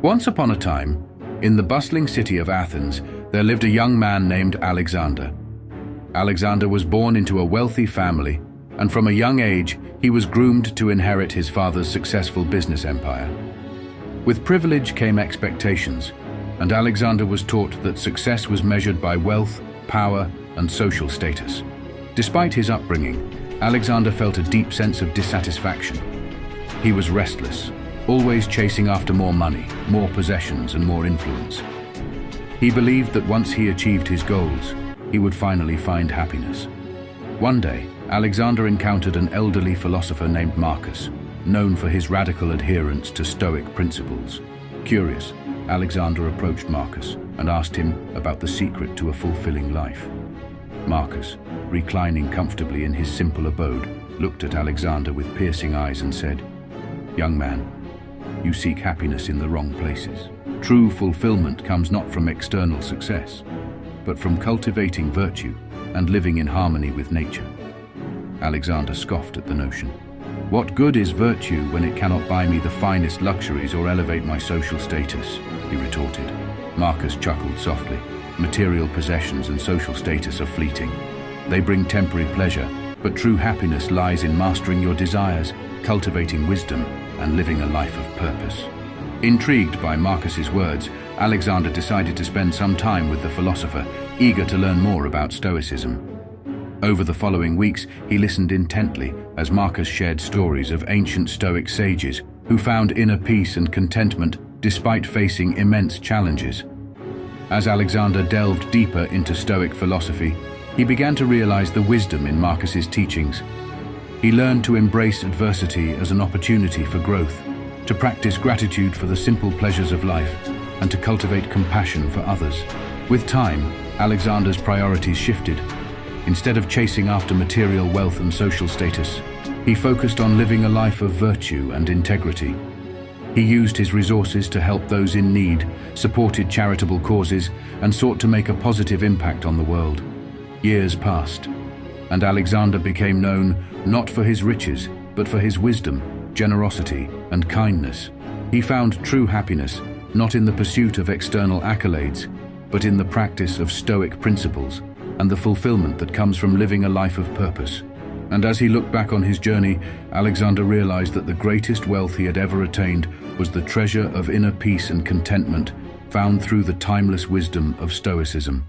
Once upon a time, in the bustling city of Athens, there lived a young man named Alexander. Alexander was born into a wealthy family, and from a young age, he was groomed to inherit his father's successful business empire. With privilege came expectations, and Alexander was taught that success was measured by wealth, power, and social status. Despite his upbringing, Alexander felt a deep sense of dissatisfaction. He was restless, always chasing after more money, more possessions, and more influence. He believed that once he achieved his goals, he would finally find happiness. One day, Alexander encountered an elderly philosopher named Marcus, known for his radical adherence to Stoic principles. Curious, Alexander approached Marcus and asked him about the secret to a fulfilling life. Marcus, reclining comfortably in his simple abode, looked at Alexander with piercing eyes and said, "Young man, you seek happiness in the wrong places. True fulfillment comes not from external success, but from cultivating virtue and living in harmony with nature." Alexander scoffed at the notion. "What good is virtue when it cannot buy me the finest luxuries or elevate my social status?" he retorted. Marcus chuckled softly. "Material possessions and social status are fleeting. They bring temporary pleasure, but true happiness lies in mastering your desires, cultivating wisdom, and living a life of purpose." Intrigued by Marcus's words, Alexander decided to spend some time with the philosopher, eager to learn more about Stoicism. Over the following weeks, he listened intently as Marcus shared stories of ancient Stoic sages who found inner peace and contentment despite facing immense challenges. As Alexander delved deeper into Stoic philosophy, he began to realize the wisdom in Marcus's teachings. He learned to embrace adversity as an opportunity for growth, to practice gratitude for the simple pleasures of life, and to cultivate compassion for others. With time, Alexander's priorities shifted. Instead of chasing after material wealth and social status, he focused on living a life of virtue and integrity. He used his resources to help those in need, supported charitable causes, and sought to make a positive impact on the world. Years passed, and Alexander became known not for his riches, but for his wisdom, generosity, and kindness. He found true happiness not in the pursuit of external accolades, but in the practice of Stoic principles and the fulfillment that comes from living a life of purpose. And as he looked back on his journey, Alexander realized that the greatest wealth he had ever attained was the treasure of inner peace and contentment found through the timeless wisdom of Stoicism.